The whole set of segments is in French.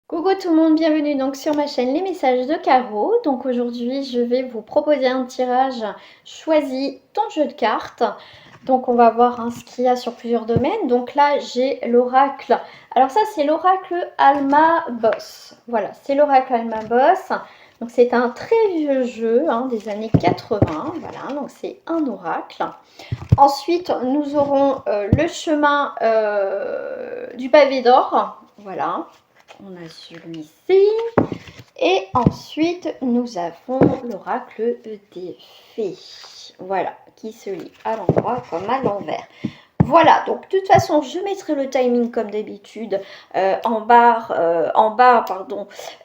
Coucou tout le monde, bienvenue donc sur ma chaîne Les Messages de Caro. Donc aujourd'hui je vais vous proposer un tirage choisi ton jeu de cartes. Donc on va voir ce qu'il y a sur plusieurs domaines. Donc là j'ai l'oracle. Alors ça c'est l'oracle Alma Boss. Voilà, c'est l'oracle Alma Boss. Donc c'est un très vieux jeu des années 80. Voilà, donc c'est un oracle. Ensuite nous aurons le chemin du pavé d'or. Voilà. On a celui-ci. Et ensuite, nous avons l'oracle des fées. Voilà, qui se lit à l'endroit comme à l'envers. Voilà, donc de toute façon, je mettrai le timing comme d'habitude en bas,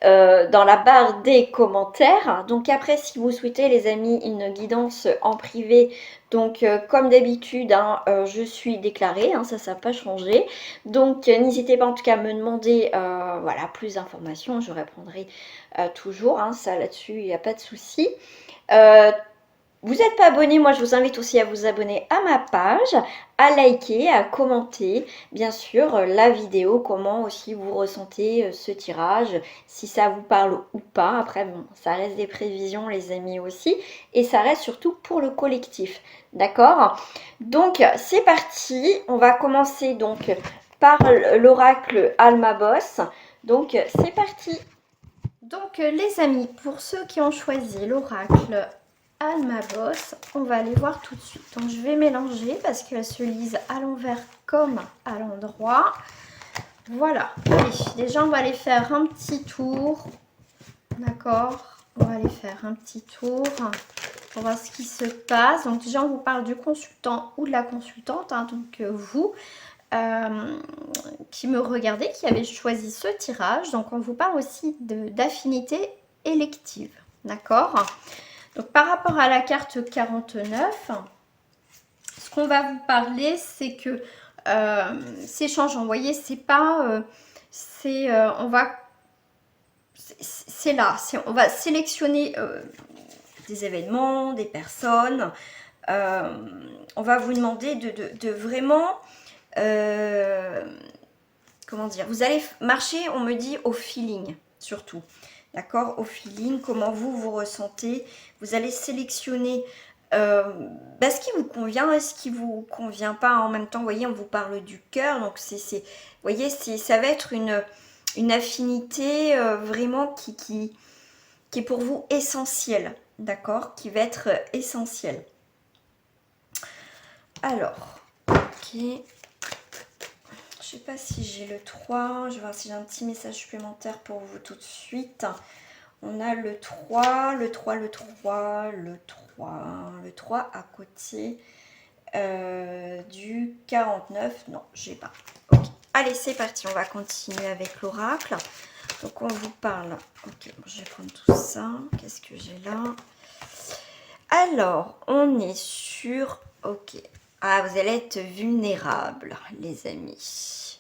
dans la barre des commentaires. Donc après, si vous souhaitez, les amis, une guidance en privé, donc comme d'habitude, je suis déclarée, ça n'a pas changé. Donc n'hésitez pas en tout cas à me demander voilà, plus d'informations, je répondrai toujours, ça là-dessus, il n'y a pas de souci. Vous n'êtes pas abonné, moi je vous invite aussi à vous abonner à ma page, à liker, à commenter, bien sûr, la vidéo, comment aussi vous ressentez ce tirage, si ça vous parle ou pas. Après, bon, ça reste des prévisions, les amis aussi, et ça reste surtout pour le collectif, d'accord? Donc, c'est parti, on va commencer donc par l'oracle Alma Boss. Donc, c'est parti. Donc, les amis, pour ceux qui ont choisi l'oracle Alma Boss, on va aller voir tout de suite. Donc je vais mélanger parce qu'elles se lisent à l'envers comme à l'endroit. Voilà. Allez, déjà on va aller faire un petit tour. D'accord. On va aller faire un petit tour pour voir ce qui se passe. Donc déjà on vous parle du consultant ou de la consultante. Donc vous qui me regardez, qui avez choisi ce tirage. Donc on vous parle aussi d'affinité élective. D'accord. Donc par rapport à la carte 49, ce qu'on va vous parler, c'est que c'est changeant. Vous voyez, c'est pas... c'est là. On va sélectionner des événements, des personnes. On va vous demander de vraiment... comment dire? Vous allez marcher, on me dit, au feeling, surtout. D'accord, au feeling, comment vous ressentez. Vous allez sélectionner ce qui vous convient et ce qui vous convient pas. En même temps, vous voyez, on vous parle du cœur. Donc, vous voyez, ça va être une affinité vraiment qui est pour vous essentielle. D'accord, qui va être essentielle. Alors, ok. Je sais pas si j'ai le 3. Je vais voir si j'ai un petit message supplémentaire pour vous tout de suite. On a le 3, le 3, le 3, le 3, le 3 à côté du 49. Non, j'ai pas. Ok. Allez, c'est parti. On va continuer avec l'oracle. Donc, on vous parle. Ok, bon, je vais prendre tout ça. Qu'est-ce que j'ai là? Alors, on est sur... Ok. Ah, vous allez être vulnérable, les amis.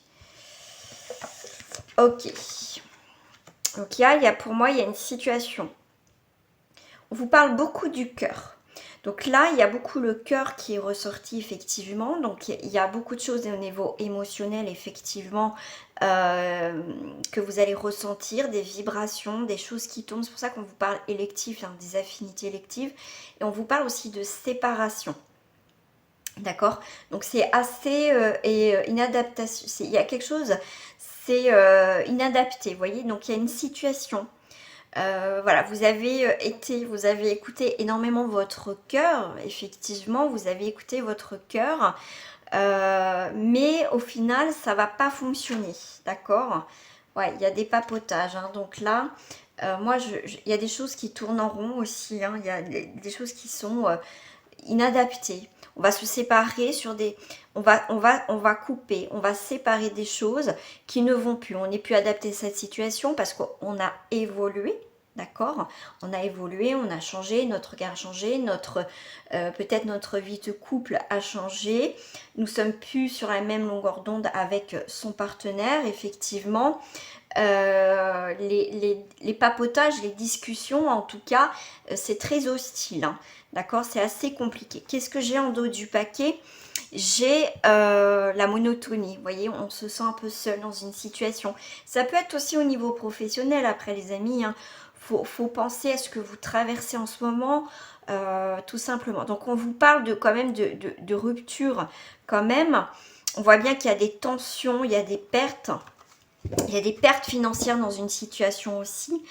Ok. Donc, pour moi, il y a une situation. On vous parle beaucoup du cœur. Donc là, il y a beaucoup le cœur qui est ressorti effectivement. Donc il y a beaucoup de choses au niveau émotionnel effectivement que vous allez ressentir, des vibrations, des choses qui tombent. C'est pour ça qu'on vous parle électif, des affinités électives. Et on vous parle aussi de séparation. D'accord? Donc c'est assez inadaptation. Il y a quelque chose, c'est inadapté, vous voyez? Donc il y a une situation. Voilà, vous avez écouté énormément votre cœur, effectivement, vous avez écouté votre cœur, mais au final, ça va pas fonctionner, d'accord? Ouais, il y a des papotages, donc là, moi, il y a des choses qui tournent en rond aussi, il y a des choses qui sont inadaptées. On va se séparer sur des... On va couper, on va séparer des choses qui ne vont plus. On n'est plus adapté à cette situation parce qu'on a évolué, d'accord? On a évolué, on a changé, notre regard a changé, peut-être notre vie de couple a changé. Nous sommes plus sur la même longueur d'onde avec son partenaire, effectivement. Les papotages, les discussions, en tout cas, c'est très hostile, d'accord, c'est assez compliqué. Qu'est-ce que j'ai en dos du paquet? j'ai la monotonie. Vous voyez, on se sent un peu seul dans une situation. Ça peut être aussi au niveau professionnel, après les amis. Hein. Faut penser à ce que vous traversez en ce moment, tout simplement. Donc on vous parle de quand même de rupture quand même. On voit bien qu'il y a des tensions, il y a des pertes. Il y a des pertes financières dans une situation aussi.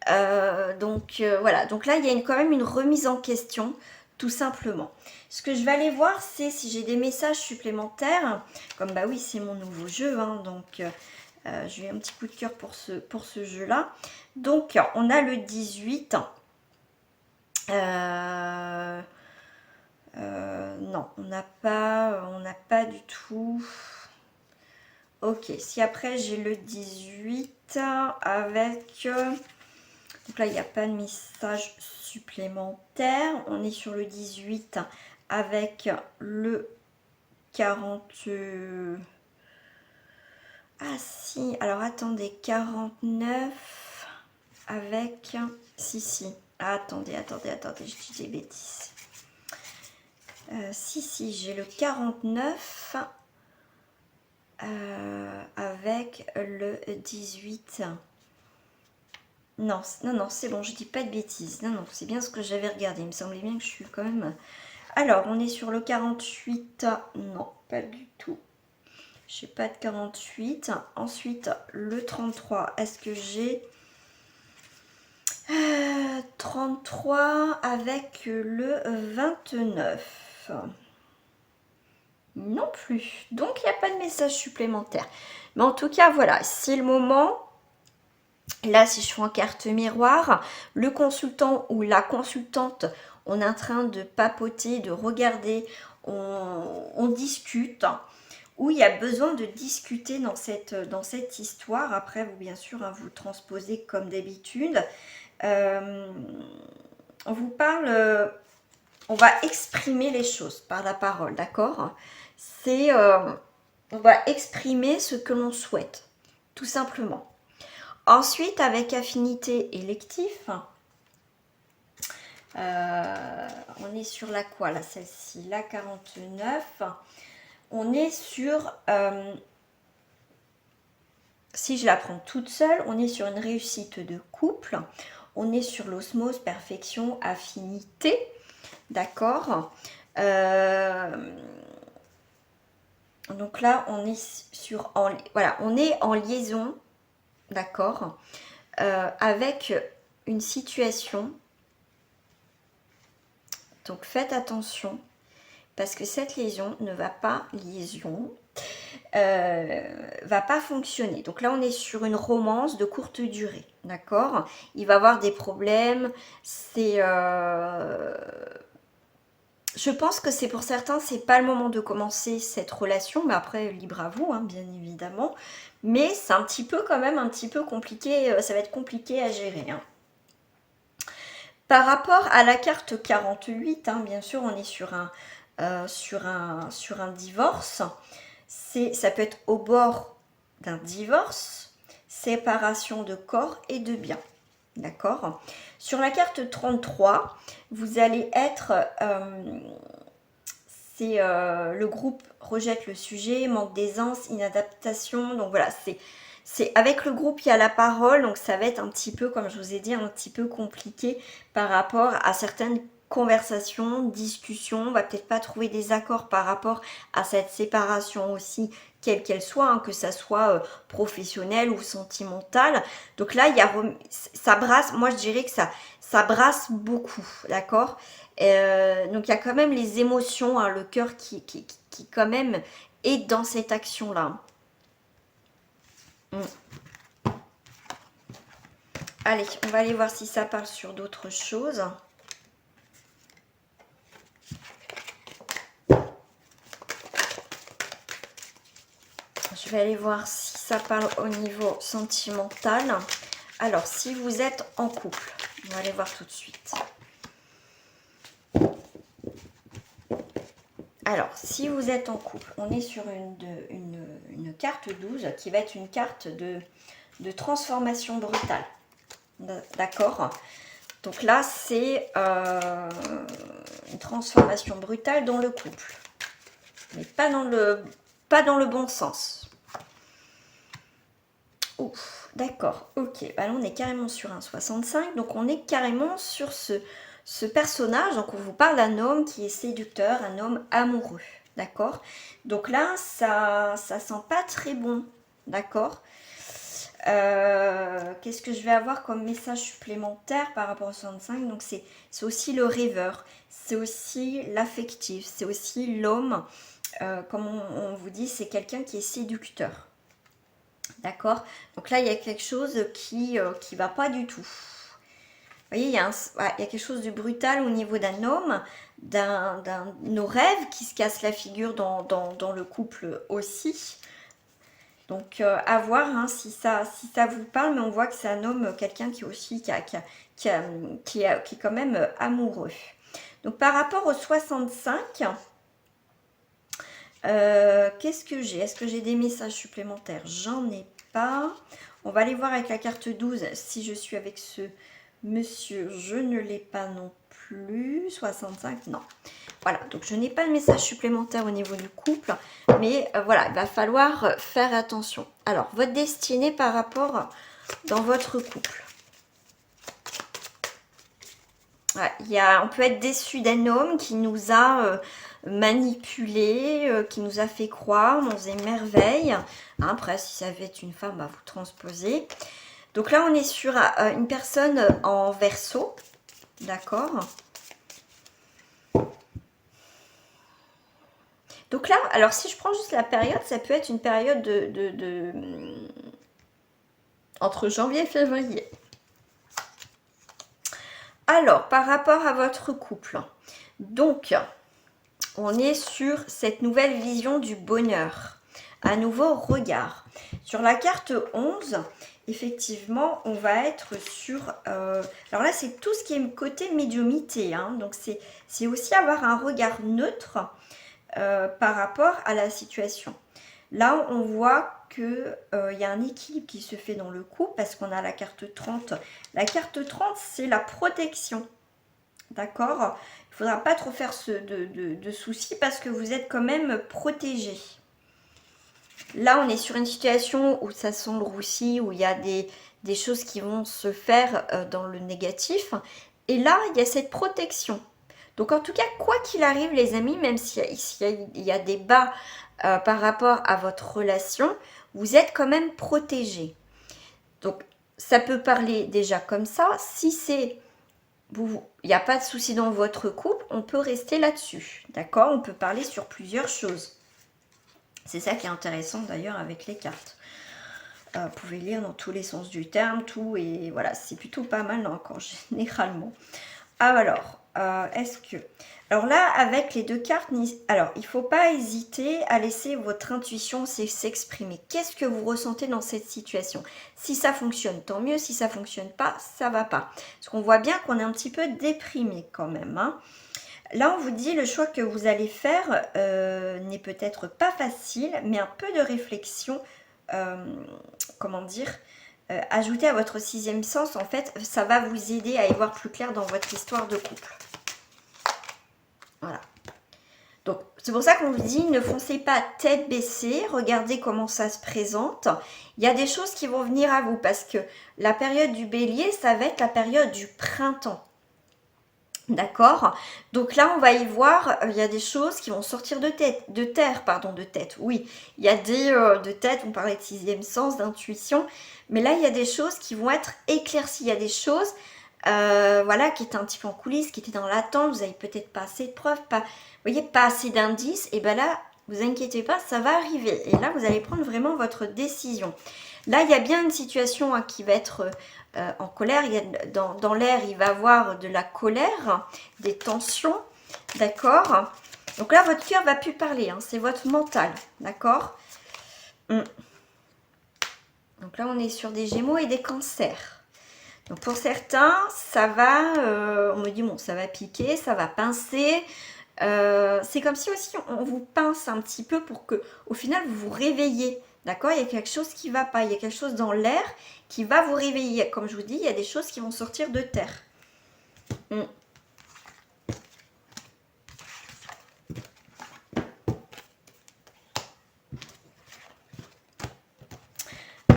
Voilà, donc là il y a quand même une remise en question, tout simplement. Ce que je vais aller voir, c'est si j'ai des messages supplémentaires, comme bah oui c'est mon nouveau jeu, hein, donc j'ai eu un petit coup de cœur pour ce jeu là. Donc on a le 18, non on n'a pas du tout. Ok, si après j'ai le 18 avec... donc là, il n'y a pas de message supplémentaire. On est sur le 18 avec le 40... Ah si, alors attendez, 49 avec... Si. Ah, attendez, je dis des bêtises. Si, j'ai le 49 avec le 18. Non, c'est bon, je dis pas de bêtises. Non, c'est bien ce que j'avais regardé. Il me semblait bien que je suis quand même... Alors, on est sur le 48. Non, pas du tout. Je n'ai pas de 48. Ensuite, le 33. Est-ce que j'ai 33 avec le 29? Non plus. Donc, il n'y a pas de message supplémentaire. Mais en tout cas, voilà, c'est le moment... Là, si je fais en carte miroir, le consultant ou la consultante, on est en train de papoter, de regarder, on discute, où il y a besoin de discuter dans cette histoire. Après, vous, bien sûr, hein, vous le transposez comme d'habitude. On vous parle, on va exprimer les choses par la parole, d'accord? On va exprimer ce que l'on souhaite, tout simplement. Ensuite, avec affinité électif, on est sur la quoi, là, celle-ci, la 49. On est sur, si je la prends toute seule, on est sur une réussite de couple. On est sur l'osmose, perfection, affinité, d'accord. Donc là, on est sur, voilà, on est en liaison, d'accord, avec une situation. Donc faites attention parce que cette liaison ne va pas va pas fonctionner. Donc là on est sur une romance de courte durée, d'accord. Il va y avoir des problèmes. Je pense que c'est pour certains, c'est pas le moment de commencer cette relation, mais après libre à vous, hein, bien évidemment. Mais c'est un petit peu quand même un petit peu compliqué. Ça va être compliqué à gérer. Hein. Par rapport à la carte 48, hein, bien sûr, on est sur un divorce. Ça peut être au bord d'un divorce, séparation de corps et de biens. D'accord? Sur la carte 33, vous allez être... le groupe rejette le sujet, manque d'aisance, inadaptation. Donc voilà, c'est avec le groupe, il y a la parole, donc ça va être un petit peu, comme je vous ai dit, un petit peu compliqué par rapport à certaines conversations, discussions. On va peut-être pas trouver des accords par rapport à cette séparation aussi, quelle qu'elle soit, hein, que ça soit professionnelle ou sentimentale. Donc là, ça brasse, moi je dirais que ça brasse beaucoup, d'accord. Donc il y a quand même les émotions, hein, le cœur qui quand même est dans cette action-là. Allez, on va aller voir si ça parle sur d'autres choses. Je vais aller voir si ça parle au niveau sentimental. Alors, si vous êtes en couple, on va aller voir tout de suite. Alors, si vous êtes en couple, on est sur une carte 12 qui va être une carte de transformation brutale. D'accord? Donc là, c'est une transformation brutale dans le couple. mais pas dans le bon sens. Ouf, d'accord, ok. Bah là, on est carrément sur un 65, donc on est carrément sur ce personnage. Donc on vous parle d'un homme qui est séducteur, un homme amoureux, d'accord. Donc là, ça sent pas très bon, d'accord. Qu'est-ce que je vais avoir comme message supplémentaire par rapport au 65? Donc c'est aussi le rêveur, c'est aussi l'affectif, c'est aussi l'homme, comme on vous dit, c'est quelqu'un qui est séducteur. D'accord. Donc là, il y a quelque chose qui va pas du tout. Vous voyez, il y a quelque chose de brutal au niveau d'un homme, nos rêves qui se cassent la figure dans le couple aussi. Donc à voir hein, si ça vous parle, mais on voit que c'est un homme, quelqu'un qui aussi qui est quand même amoureux. Donc par rapport au 65, qu'est-ce que j'ai? Est-ce que j'ai des messages supplémentaires? J'en ai pas. On va aller voir avec la carte 12 si je suis avec ce monsieur. Je ne l'ai pas non plus. 65, non. Voilà, donc je n'ai pas de message supplémentaire au niveau du couple, mais voilà, il va falloir faire attention. Alors, votre destinée par rapport dans votre couple. Voilà, on peut être déçu d'un homme qui nous a manipulé, qui nous a fait croire dans des merveilles. Après, si ça avait été une femme, bah, vous transposez. Donc là, on est sur une personne en Verseau, d'accord. Donc là, alors si je prends juste la période, ça peut être une période entre janvier et février. Alors, par rapport à votre couple, donc, on est sur cette nouvelle vision du bonheur, un nouveau regard. Sur la carte 11, effectivement, on va être sur... alors là, c'est tout ce qui est côté médiumité, hein, donc c'est aussi avoir un regard neutre par rapport à la situation. Là, on voit qu'il y a un équilibre qui se fait dans le couple parce qu'on a la carte 30. La carte 30, c'est la protection. D'accord? Il ne faudra pas trop faire de soucis parce que vous êtes quand même protégé. Là, on est sur une situation où ça sent le roussi, où il y a des choses qui vont se faire dans le négatif. Et là, il y a cette protection. Donc, en tout cas, quoi qu'il arrive, les amis, même s'il y a des bas par rapport à votre relation, vous êtes quand même protégé. Donc, ça peut parler déjà comme ça. Si c'est... il n'y a pas de souci dans votre couple, on peut rester là-dessus. D'accord? On peut parler sur plusieurs choses. C'est ça qui est intéressant d'ailleurs avec les cartes. Vous pouvez lire dans tous les sens du terme, tout, et voilà, c'est plutôt pas mal encore, généralement. Ah, alors, est-ce que... Alors là, avec les deux cartes, alors, il ne faut pas hésiter à laisser votre intuition s'exprimer. Qu'est-ce que vous ressentez dans cette situation? Si ça fonctionne, tant mieux. Si ça ne fonctionne pas, ça ne va pas. Parce qu'on voit bien qu'on est un petit peu déprimé quand même, hein. Là, on vous dit le choix que vous allez faire n'est peut-être pas facile, mais un peu de réflexion, comment dire, ajouter à votre sixième sens, en fait, ça va vous aider à y voir plus clair dans votre histoire de couple. Voilà. Donc, c'est pour ça qu'on vous dit, ne foncez pas tête baissée, regardez comment ça se présente. Il y a des choses qui vont venir à vous, parce que la période du bélier, ça va être la période du printemps. D'accord? Donc là, on va y voir, il y a des choses qui vont sortir de terre, oui. Il y a de tête, on parlait de sixième sens, d'intuition, mais là, il y a des choses qui vont être éclaircies. Il y a des choses, voilà, qui étaient un petit peu en coulisses, qui étaient dans l'attente, vous n'avez peut-être pas assez de preuves, vous voyez, pas assez d'indices, et bien là, vous inquiétez pas, ça va arriver. Et là, vous allez prendre vraiment votre décision. Là, il y a bien une situation qui va être en colère. Dans l'air, il va y avoir de la colère, des tensions, d'accord? Donc là, votre cœur ne va plus parler, hein, c'est votre mental, d'accord? Donc là, on est sur des Gémeaux et des Cancers. Donc pour certains, ça va, on me dit, bon, ça va piquer, ça va pincer. C'est comme si aussi on vous pince un petit peu pour que, au final, vous vous réveillez. D'accord? Il y a quelque chose qui ne va pas. Il y a quelque chose dans l'air qui va vous réveiller. Comme je vous dis, il y a des choses qui vont sortir de terre.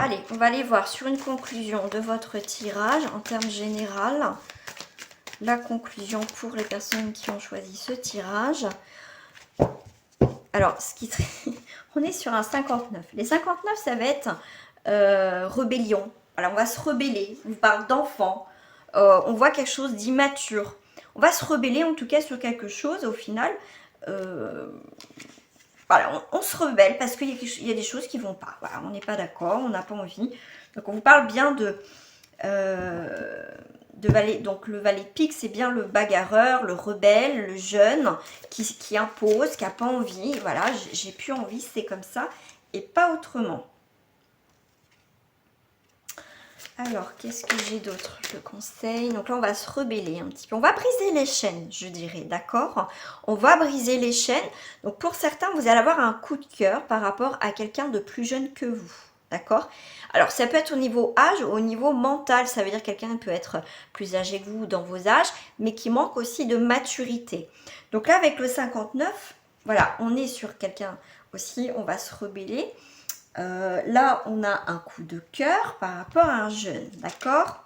Allez, on va aller voir sur une conclusion de votre tirage en termes général. La conclusion pour les personnes qui ont choisi ce tirage. Alors, on est sur un 59. Les 59, ça va être rébellion. Voilà, on va se rebeller. On parle d'enfant. On voit quelque chose d'immature. On va se rebeller en tout cas sur quelque chose. Au final, voilà, on se rebelle parce qu'il y a des choses qui ne vont pas. Voilà, on n'est pas d'accord, on n'a pas envie. Donc, on vous parle bien de valet. Donc, le valet de pique, c'est bien le bagarreur, le rebelle, le jeune qui impose, qui n'a pas envie. Voilà, j'ai plus envie, c'est comme ça et pas autrement. Alors, qu'est-ce que j'ai d'autre? Je conseille. Donc là, on va se rebeller un petit peu. On va briser les chaînes, je dirais, d'accord? On va briser les chaînes. Donc, pour certains, vous allez avoir un coup de cœur par rapport à quelqu'un de plus jeune que vous, d'accord? Alors, ça peut être au niveau âge ou au niveau mental. Ça veut dire que quelqu'un peut être plus âgé que vous dans vos âges, mais qui manque aussi de maturité. Donc là, avec le 59, voilà, on est sur quelqu'un aussi, on va se rebeller. Là, on a un coup de cœur par rapport à un jeune, d'accord?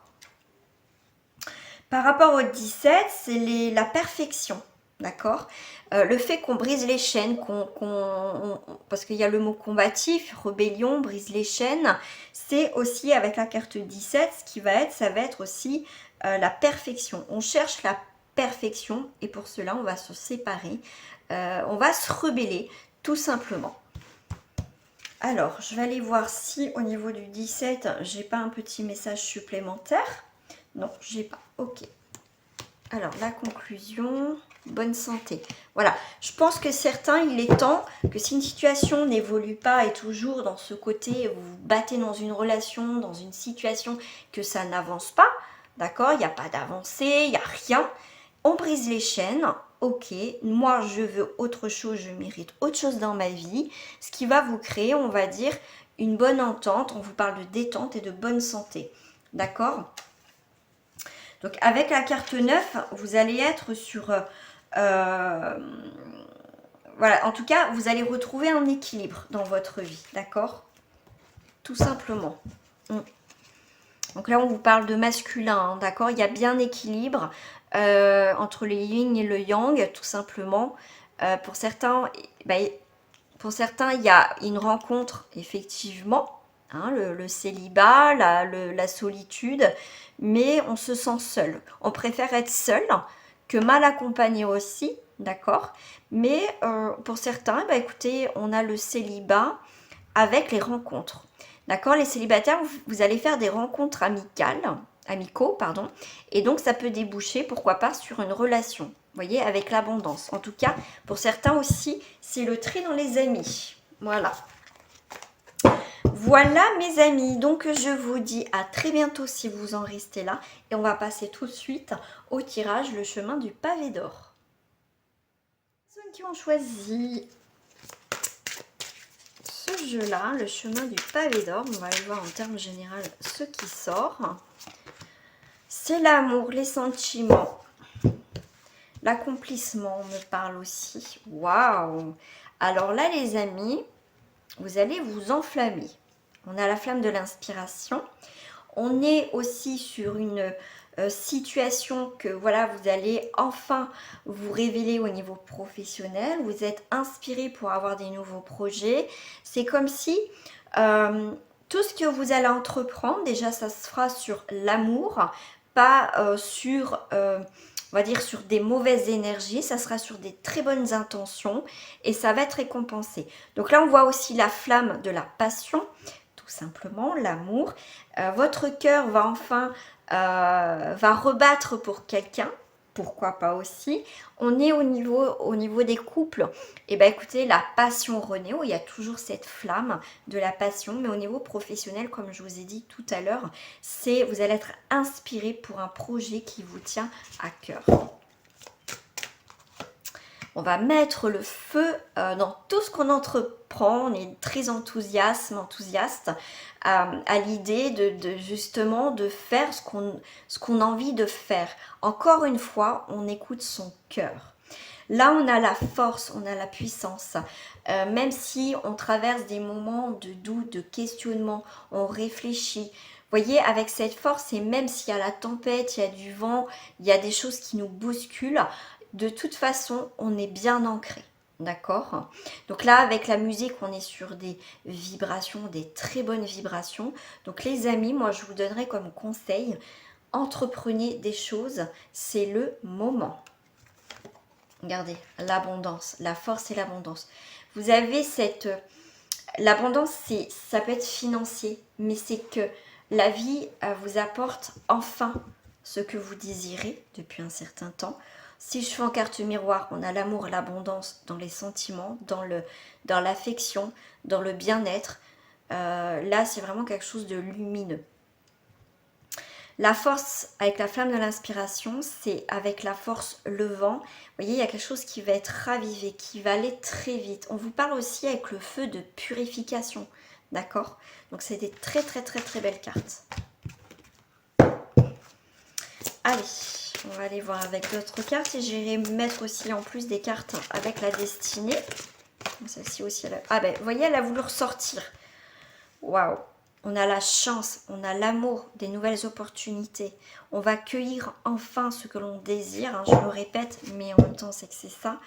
Par rapport au 17, c'est la perfection, d'accord? Le fait qu'on brise les chaînes, parce qu'il y a le mot combatif, rébellion, brise les chaînes, c'est aussi avec la carte 17, ce qui va être, ça va être aussi la perfection. On cherche la perfection et pour cela, on va se séparer, on va se rebeller, tout simplement. Alors, je vais aller voir si au niveau du 17, j'ai pas un petit message supplémentaire. Non, j'ai pas. Ok. Alors, la conclusion, bonne santé. Voilà, je pense que certains, il est temps que si une situation n'évolue pas et toujours dans ce côté, vous vous battez dans une relation, dans une situation que ça n'avance pas, d'accord? Il n'y a pas d'avancée, il n'y a rien. On brise les chaînes. Ok, moi je veux autre chose, je mérite autre chose dans ma vie, ce qui va vous créer, on va dire, une bonne entente. On vous parle de détente et de bonne santé, d'accord? Donc avec la carte 9, vous allez être sur, voilà, en tout cas, vous allez retrouver un équilibre dans votre vie, d'accord? Tout simplement. Donc là, on vous parle de masculin, hein, d'accord? Il y a bien équilibre entre le yin et le yang, tout simplement. Pour certains, il y a une rencontre, effectivement, hein, le célibat, la solitude, mais on se sent seul. On préfère être seul que mal accompagné aussi, d'accord? Mais pour certains, écoutez, on a le célibat avec les rencontres. D'accord, les célibataires, vous allez faire des rencontres amicaux, et donc ça peut déboucher, pourquoi pas, sur une relation, vous voyez, avec l'abondance. En tout cas, pour certains aussi, c'est le tri dans les amis. Voilà. Voilà mes amis, donc je vous dis à très bientôt si vous en restez là, et on va passer tout de suite au tirage, le chemin du pavé d'or. Les personnes qui ont choisi ce jeu-là, le chemin du pavé d'or, on va aller voir en termes généraux ce qui sort. C'est l'amour, les sentiments, l'accomplissement, on me parle aussi. Waouh! Alors là, les amis, vous allez vous enflammer. On a la flamme de l'inspiration. On est aussi sur une situation que voilà, vous allez enfin vous révéler au niveau professionnel. Vous êtes inspiré pour avoir des nouveaux projets. C'est comme si tout ce que vous allez entreprendre, déjà ça se fera sur l'amour, pas sur, on va dire, sur des mauvaises énergies. Ça sera sur des très bonnes intentions et ça va être récompensé. Donc là, on voit aussi la flamme de la passion, tout simplement, l'amour. Votre cœur va enfin va rebattre pour quelqu'un, pourquoi pas aussi. On est au niveau des couples, et écoutez, la passion renaît, il y a toujours cette flamme de la passion, mais au niveau professionnel, comme je vous ai dit tout à l'heure, vous allez être inspiré pour un projet qui vous tient à cœur. On va mettre le feu dans tout ce qu'on entreprend. On est très enthousiaste à l'idée de justement de faire ce qu'on a envie de faire. Encore une fois, on écoute son cœur. Là, on a la force, on a la puissance. Même si on traverse des moments de doute, de questionnement, on réfléchit. Vous voyez, avec cette force, et même s'il y a la tempête, il y a du vent, il y a des choses qui nous bousculent, de toute façon, on est bien ancré. D'accord? Donc là, avec la musique, on est sur des vibrations, des très bonnes vibrations. Donc les amis, moi, je vous donnerais comme conseil, entreprenez des choses, c'est le moment. Regardez, l'abondance, la force et l'abondance. Vous avez cette... L'abondance, ça peut être financier, mais c'est que la vie vous apporte enfin ce que vous désirez depuis un certain temps. Si je fais en carte miroir, on a l'amour, l'abondance dans les sentiments, dans l'affection, dans le bien-être. Là, c'est vraiment quelque chose de lumineux. La force avec la flamme de l'inspiration, c'est avec la force le vent. Vous voyez, il y a quelque chose qui va être ravivé, qui va aller très vite. On vous parle aussi avec le feu de purification, d'accord? Donc c'est des très très très très belles cartes. Allez, on va aller voir avec d'autres cartes et j'irai mettre aussi en plus des cartes avec la destinée. Celle-ci aussi, elle a... Ah ben, vous voyez, elle a voulu ressortir. Waouh! On a la chance, on a l'amour, des nouvelles opportunités. On va cueillir enfin ce que l'on désire. Hein, je le répète, mais en même temps, c'est que c'est ça.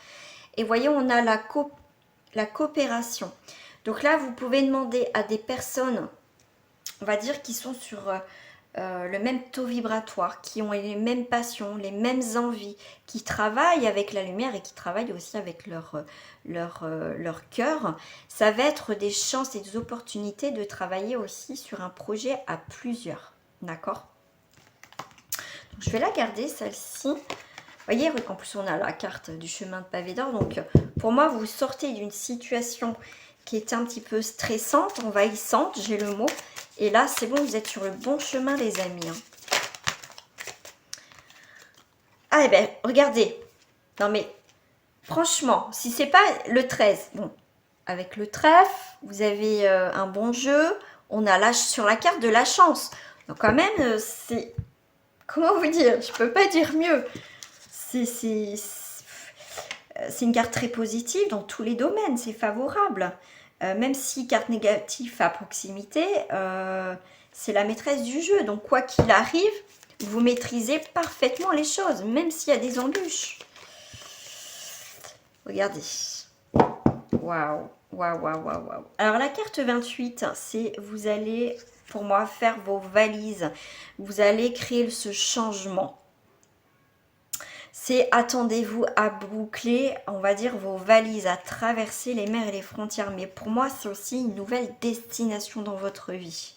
Et voyez, on a la coopération. Donc là, vous pouvez demander à des personnes, on va dire, qui sont sur le même taux vibratoire, qui ont les mêmes passions, les mêmes envies, qui travaillent avec la lumière et qui travaillent aussi avec leur cœur. Ça va être des chances et des opportunités de travailler aussi sur un projet à plusieurs. D'accord? Je vais la garder, celle-ci. Vous voyez, en plus, on a la carte du chemin de pavé d'or. Donc, pour moi, vous sortez d'une situation qui était un petit peu stressante, envahissante, j'ai le mot. Et là, c'est bon, vous êtes sur le bon chemin, les amis. Hein. Ah, eh ben, regardez. Non, mais, franchement, si c'est pas le 13, bon, avec le trèfle, vous avez un bon jeu. On a sur la carte de la chance. Donc, quand même, c'est... Comment vous dire? Je peux pas dire mieux. C'est une carte très positive dans tous les domaines. C'est favorable. Même si carte négative à proximité, c'est la maîtresse du jeu. Donc, quoi qu'il arrive, vous maîtrisez parfaitement les choses, même s'il y a des embûches. Regardez. Waouh, waouh, waouh, waouh, waouh. Alors, la carte 28, c'est vous allez, pour moi, faire vos valises. Vous allez créer ce changement. C'est attendez-vous à boucler, on va dire, vos valises, à traverser les mers et les frontières. Mais pour moi, c'est aussi une nouvelle destination dans votre vie.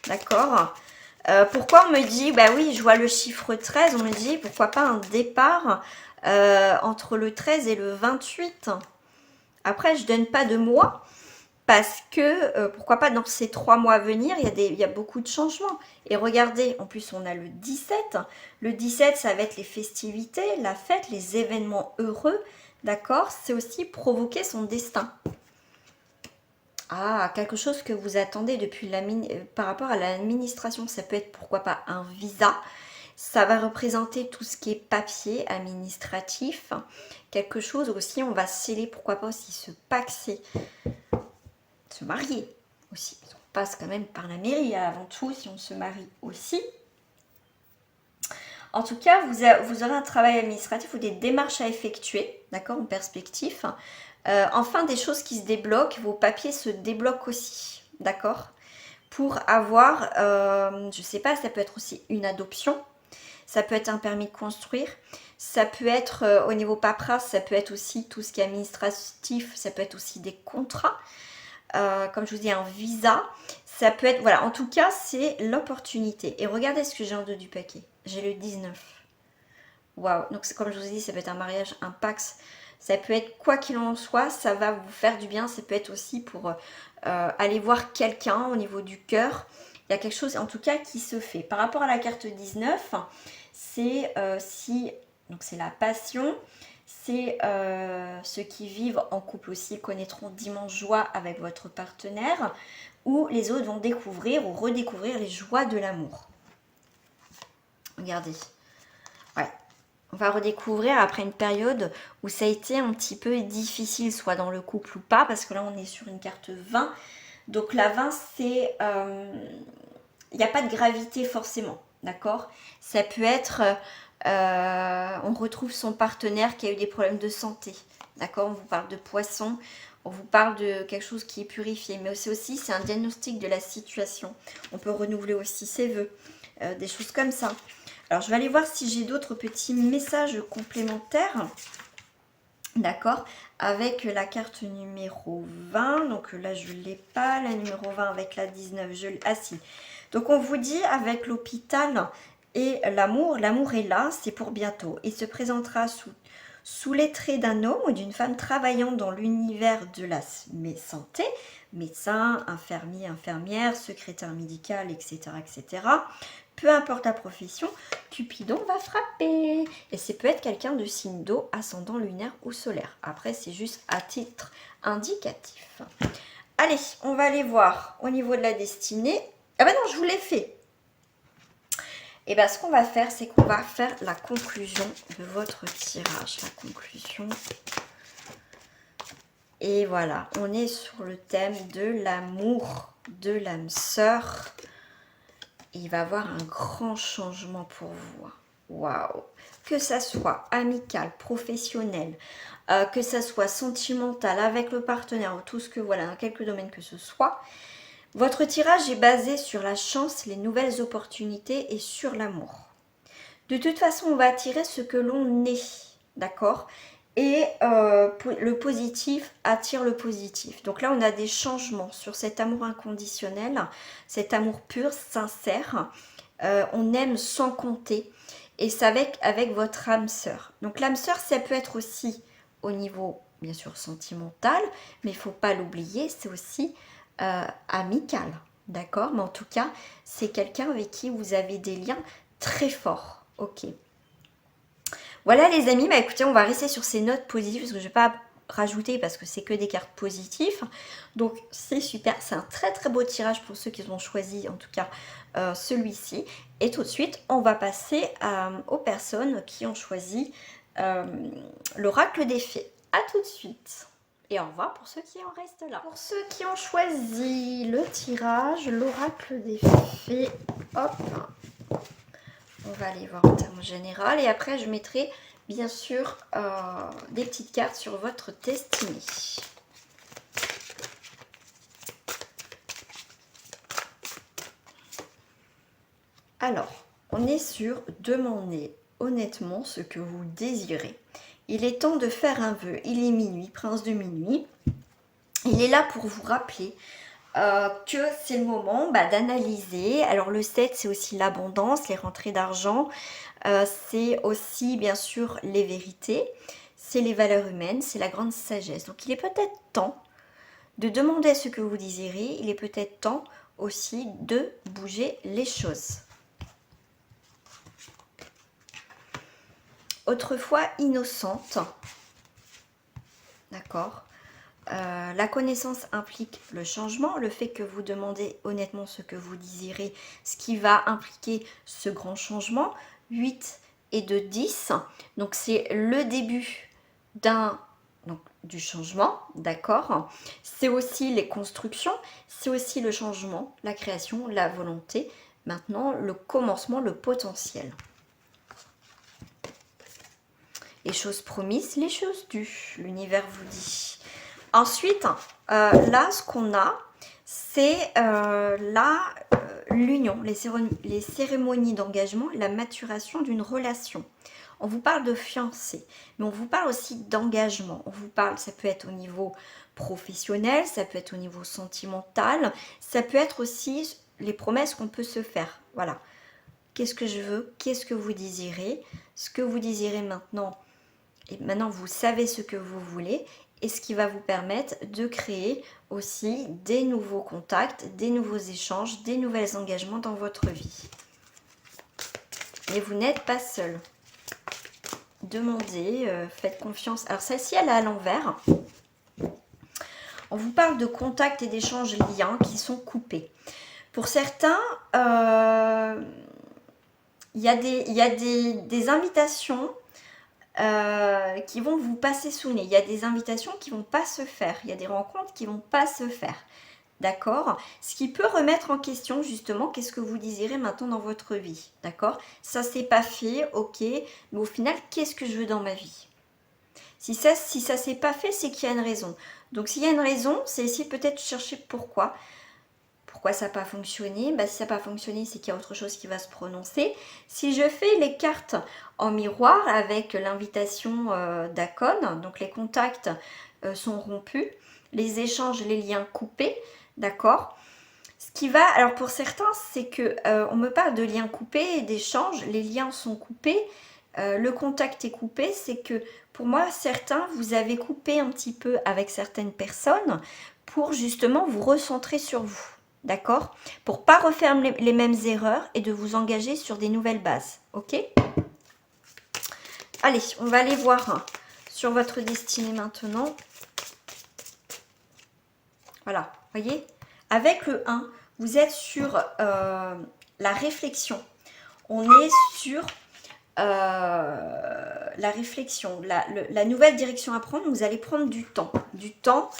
D'accord? Pourquoi on me dit, bah oui, je vois le chiffre 13, on me dit, pourquoi pas un départ entre le 13 et le 28? Après, je donne pas de mois. Parce que, pourquoi pas, dans ces 3 mois à venir, il y a beaucoup de changements. Et regardez, en plus, on a le 17. Le 17, ça va être les festivités, la fête, les événements heureux. D'accord? C'est aussi provoquer son destin. Ah, quelque chose que vous attendez depuis par rapport à l'administration. Ça peut être, pourquoi pas, un visa. Ça va représenter tout ce qui est papier administratif. Quelque chose aussi, on va sceller, pourquoi pas aussi se paxer. Se marier aussi. On passe quand même par la mairie avant tout si on se marie aussi. En tout cas, vous aurez un travail administratif ou des démarches à effectuer, d'accord, en perspective. Enfin, des choses qui se débloquent, vos papiers se débloquent aussi, d'accord, pour avoir, je sais pas, ça peut être aussi une adoption, ça peut être un permis de construire, ça peut être au niveau paperasse, ça peut être aussi tout ce qui est administratif, ça peut être aussi des contrats. Comme je vous dis, un visa, ça peut être, voilà, en tout cas, c'est l'opportunité. Et regardez ce que j'ai en dos du paquet. J'ai le 19. Waouh. Donc, comme je vous ai dit, ça peut être un mariage, un pax. Ça peut être, quoi qu'il en soit, ça va vous faire du bien. Ça peut être aussi pour aller voir quelqu'un au niveau du cœur. Il y a quelque chose, en tout cas, qui se fait. Par rapport à la carte 19, c'est donc c'est la passion. C'est ceux qui vivent en couple aussi connaîtront d'immenses joies avec votre partenaire, ou les autres vont découvrir ou redécouvrir les joies de l'amour. Regardez. Ouais. on va redécouvrir après une période où ça a été un petit peu difficile, soit dans le couple ou pas, parce que là on est sur une carte 20. Donc la 20, c'est... il n'y a pas de gravité forcément, d'accord? Ça peut être... on retrouve son partenaire qui a eu des problèmes de santé, d'accord? On vous parle de poisson, on vous parle de quelque chose qui est purifié, mais c'est un diagnostic de la situation. On peut renouveler aussi ses vœux, des choses comme ça. Alors, je vais aller voir si j'ai d'autres petits messages complémentaires. D'accord, avec la carte numéro 20. Donc là, je ne l'ai pas. La numéro 20 avec la 19, je l'ai. Ah si. Donc, on vous dit avec l'hôpital et l'amour. L'amour est là, c'est pour bientôt. Il se présentera sous les traits d'un homme ou d'une femme travaillant dans l'univers de la santé. Médecin, infirmier, infirmière, secrétaire médical, etc. etc. Peu importe la profession, Cupidon va frapper. Et c'est peut être quelqu'un de signe d'eau, ascendant lunaire ou solaire. Après, c'est juste à titre indicatif. Allez, on va aller voir au niveau de la destinée. Ah ben non, je vous l'ai fait. Et bien, ce qu'on va faire, c'est qu'on va faire la conclusion de votre tirage. La conclusion. Et voilà, on est sur le thème de l'amour de l'âme sœur. Il va y avoir un grand changement pour vous. Waouh! Que ça soit amical, professionnel, que ça soit sentimental avec le partenaire ou tout ce que voilà, dans quelques domaines que ce soit. Votre tirage est basé sur la chance, les nouvelles opportunités et sur l'amour. De toute façon, on va attirer ce que l'on est, d'accord? Et le positif attire le positif. Donc là, on a des changements sur cet amour inconditionnel, cet amour pur, sincère. On aime sans compter. Et c'est avec votre âme sœur. Donc l'âme sœur, ça peut être aussi au niveau, bien sûr, sentimental, mais il ne faut pas l'oublier, c'est aussi amical. D'accord? Mais en tout cas, c'est quelqu'un avec qui vous avez des liens très forts. Ok. Voilà les amis, bah écoutez, on va rester sur ces notes positives parce que je ne vais pas rajouter parce que c'est que des cartes positives. Donc c'est super, c'est un très très beau tirage pour ceux qui ont choisi en tout cas celui-ci. Et tout de suite, on va passer aux personnes qui ont choisi l'oracle des fées. A tout de suite. Et au revoir pour ceux qui en restent là. Pour ceux qui ont choisi le tirage, l'oracle des fées, hop. On va aller voir en termes général et après je mettrai bien sûr des petites cartes sur votre destinée. Alors, on est sur demander honnêtement ce que vous désirez. Il est temps de faire un vœu. Il est minuit, prince de minuit. Il est là pour vous rappeler que c'est le moment d'analyser. Alors le 7, c'est aussi l'abondance, les rentrées d'argent. C'est aussi bien sûr les vérités. C'est les valeurs humaines, c'est la grande sagesse. Donc il est peut-être temps de demander ce que vous désirez. Il est peut-être temps aussi de bouger les choses. Autrefois innocente. D'accord. La connaissance implique le changement, le fait que vous demandez honnêtement ce que vous désirez, ce qui va impliquer ce grand changement. 8 et de 10, donc c'est le début du changement, d'accord? C'est aussi les constructions, c'est aussi le changement, la création, la volonté. Maintenant, le commencement, le potentiel. Les choses promises, les choses dues, l'univers vous dit. Ensuite, là, ce qu'on a, c'est l'union, les cérémonies d'engagement, la maturation d'une relation. On vous parle de fiancé, mais on vous parle aussi d'engagement. On vous parle, ça peut être au niveau professionnel, ça peut être au niveau sentimental, ça peut être aussi les promesses qu'on peut se faire. Voilà. Qu'est-ce que je veux? Qu'est-ce que vous désirez? Ce que vous désirez maintenant, et maintenant vous savez ce que vous voulez. Et ce qui va vous permettre de créer aussi des nouveaux contacts, des nouveaux échanges, des nouveaux engagements dans votre vie. Et vous n'êtes pas seul. Demandez, faites confiance. Alors celle-ci, elle est à l'envers. On vous parle de contacts et d'échanges liens qui sont coupés. Pour certains, il y a des invitations qui vont vous passer sous le nez. Il y a des invitations qui vont pas se faire. Il y a des rencontres qui vont pas se faire. D'accord? Ce qui peut remettre en question justement qu'est-ce que vous désirez maintenant dans votre vie. D'accord? Ça c'est pas fait, ok. Mais au final, qu'est-ce que je veux dans ma vie? Si ça s'est pas fait, c'est qu'il y a une raison. Donc s'il y a une raison, c'est essayer peut-être chercher pourquoi. Pourquoi ça n'a pas fonctionné? Si ça n'a pas fonctionné, c'est qu'il y a autre chose qui va se prononcer. Si je fais les cartes en miroir avec l'invitation d'Akon, donc les contacts sont rompus, les échanges, les liens coupés, d'accord? Ce qui va, alors pour certains, c'est que on me parle de liens coupés et d'échanges, les liens sont coupés, le contact est coupé, c'est que pour moi, certains, vous avez coupé un petit peu avec certaines personnes pour justement vous recentrer sur vous. D'accord? Pour pas refaire les mêmes erreurs et de vous engager sur des nouvelles bases. Ok? Allez, on va aller voir sur votre destinée maintenant. Voilà, voyez? Avec le 1, vous êtes sur la réflexion. On est sur la réflexion, la nouvelle direction à prendre. Vous allez prendre du temps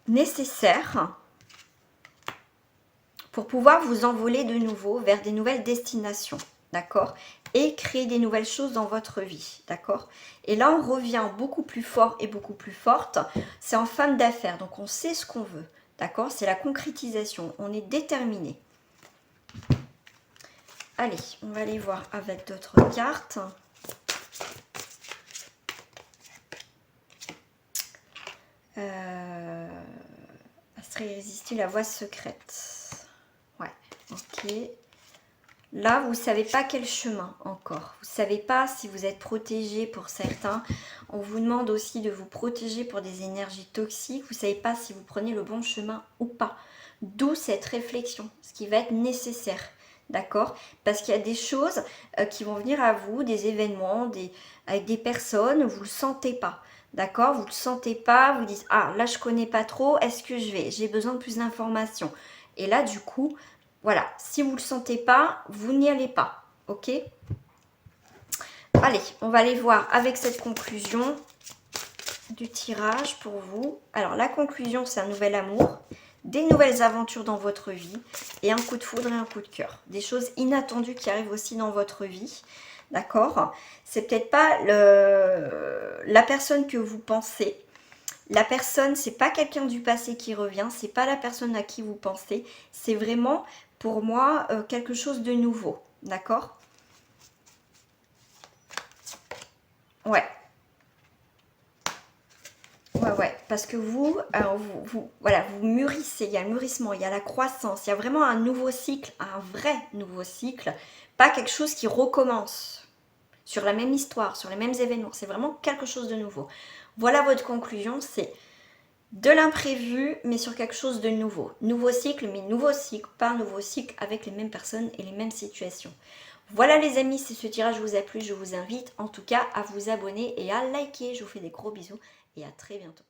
nécessaire pour pouvoir vous envoler de nouveau vers des nouvelles destinations, d'accord? Et créer des nouvelles choses dans votre vie, d'accord? Et là, on revient beaucoup plus fort et beaucoup plus forte. C'est en femme d'affaires, donc on sait ce qu'on veut, d'accord? C'est la concrétisation, on est déterminé. Allez, on va aller voir avec d'autres cartes. Astrid irrésistible, la voie secrète. Ouais, ok. Là, vous ne savez pas quel chemin encore. Vous ne savez pas si vous êtes protégé pour certains. On vous demande aussi de vous protéger pour des énergies toxiques. Vous ne savez pas si vous prenez le bon chemin ou pas. D'où cette réflexion, ce qui va être nécessaire. D'accord? Parce qu'il y a des choses qui vont venir à vous, des événements, avec des personnes, vous ne le sentez pas. D'accord? Vous ne le sentez pas, vous dites, ah là je ne connais pas trop, est-ce que je vais? J'ai besoin de plus d'informations. Et là du coup, voilà, si vous ne le sentez pas, vous n'y allez pas. Ok? Allez, on va aller voir avec cette conclusion du tirage pour vous. Alors la conclusion, c'est un nouvel amour, des nouvelles aventures dans votre vie et un coup de foudre et un coup de cœur. Des choses inattendues qui arrivent aussi dans votre vie. D'accord? C'est peut-être pas la personne que vous pensez. La personne, c'est pas quelqu'un du passé qui revient, c'est pas la personne à qui vous pensez. C'est vraiment, pour moi, quelque chose de nouveau. D'accord? Ouais. Ouais, parce que vous, voilà, vous mûrissez, il y a le mûrissement, il y a la croissance, il y a vraiment un nouveau cycle, un vrai nouveau cycle, pas quelque chose qui recommence sur la même histoire, sur les mêmes événements, c'est vraiment quelque chose de nouveau. Voilà votre conclusion, c'est de l'imprévu, mais sur quelque chose de nouveau. Nouveau cycle, mais nouveau cycle, pas un nouveau cycle avec les mêmes personnes et les mêmes situations. Voilà les amis, si ce tirage vous a plu, je vous invite en tout cas à vous abonner et à liker. Je vous fais des gros bisous et à très bientôt.